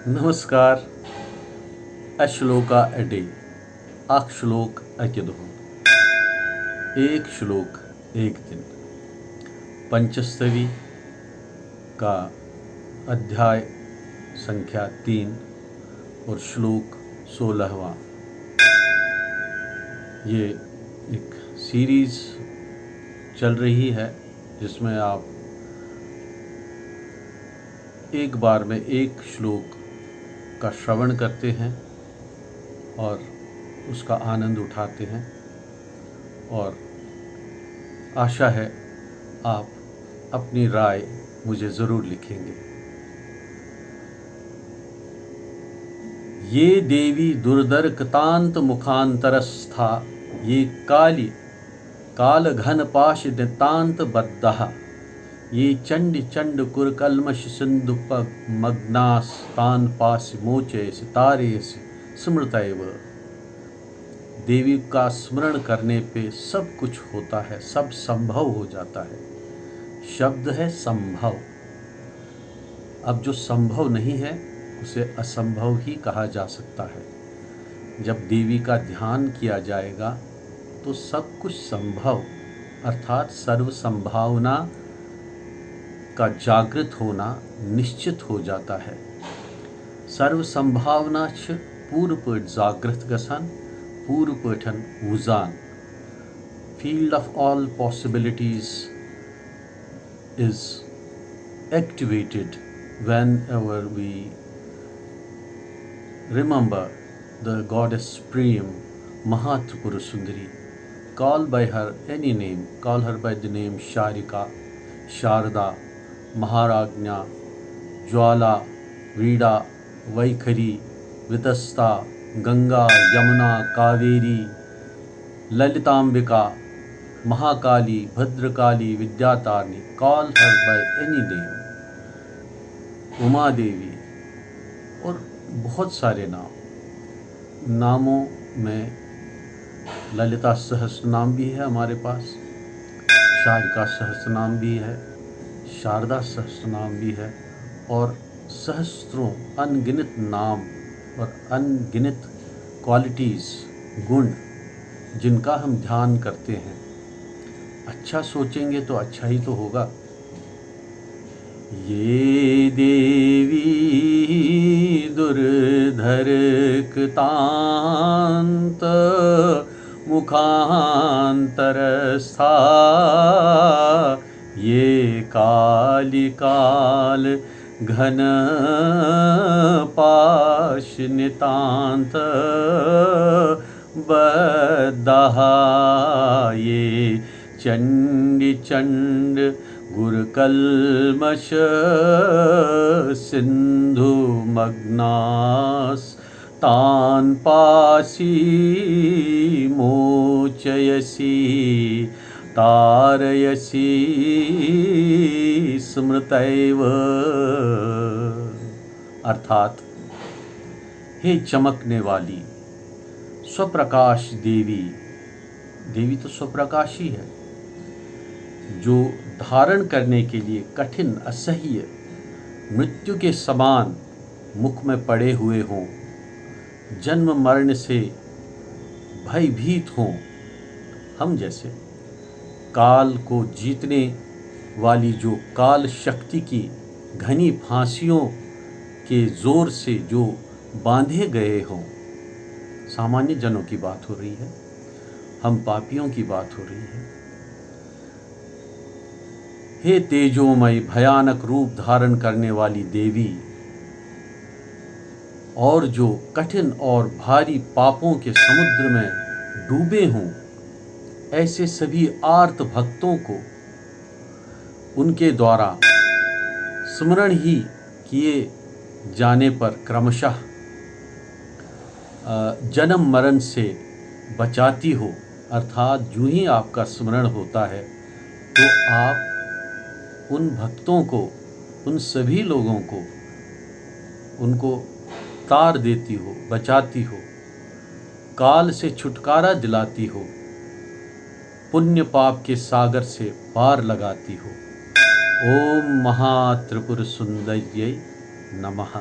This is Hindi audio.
नमस्कार। अश्लोका अडे अख श्लोक अकि दुह एक श्लोक एक दिन पंचस्तवी का अध्याय संख्या 3 और श्लोक 16वां। ये एक सीरीज चल रही है जिसमें आप एक बार में एक श्लोक का श्रवण करते हैं और उसका आनंद उठाते हैं, और आशा है आप अपनी राय मुझे ज़रूर लिखेंगे। ये देवी दुर्धर कृतांत मुखांतरस्था, ये काली काल घन पाश नितांत बद्धा, ये चंड चंड कुरकलमश सिंधु मग्नास तान पास मोचे सितारे स्मृतैव। देवी का स्मरण करने पे सब कुछ होता है, सब संभव हो जाता है। शब्द है संभव। अब जो संभव नहीं है उसे असंभव ही कहा जा सकता है। जब देवी का ध्यान किया जाएगा तो सब कुछ संभव अर्थात सर्व संभावना का जागृत होना निश्चित हो जाता है। सर्व संभावना छ पूर्व पट जागृत गसान, पूर्व पठन वुजान। Field of all possibilities is activated whenever we remember the goddess Prem, Mahatripura Sundari. Call by her any name, call her by the name Sharika, Sharda, Maharagya, Jwala, Vida, Vaikhari, Vitasta, Ganga, Yamuna, Kaveri, Lalitambika, Mahakali, Bhadrakali, Vidyatarini. Call her by any name. Uma Devi और बहुत सारे नामों में ललिता सहस्रनाम भी है हमारे पास, शारिका सहस्रनाम भी है, शारदा सहस्रनाम भी है, और सहस्त्रों अनगिनत नाम और अनगिनत क्वालिटीज़ गुण जिनका हम ध्यान करते हैं। अच्छा सोचेंगे तो अच्छा ही तो होगा। ये देवी दुर्धर कृतांत मुखांतरस्था, ये काली काल घन पाश नितांत बद्धा, ये चंडी चंड गुरकल्मष सिंधु मग्नास तान पासी मोचयसी तारयसी स्मृतैव। अर्थात हे चमकने वाली स्वप्रकाश देवी, देवी तो स्वप्रकाश ही है, जो धारण करने के लिए कठिन असह्य मृत्यु के समान मुख में पड़े हुए हों, जन्म मरण से भयभीत हों, हम जैसे काल को जीतने वाली जो काल शक्ति की घनी फांसियों के जोर से जो बांधे गए हों। सामान्य जनों की बात हो रही है, हम पापियों की बात हो रही है। हे तेजोमय भयानक रूप धारण करने वाली देवी, और जो कठिन और भारी पापों के समुद्र में डूबे हों, ऐसे सभी आर्त भक्तों को उनके द्वारा स्मरण ही किए जाने पर क्रमशः जन्म मरण से बचाती हो। अर्थात जो ही आपका स्मरण होता है तो आप उन भक्तों को, उन सभी लोगों को, उनको तार देती हो, बचाती हो, काल से छुटकारा दिलाती हो, पुण्य पाप के सागर से पार लगाती हो। ओम महात्रिपुर सुंदर्यै नमः।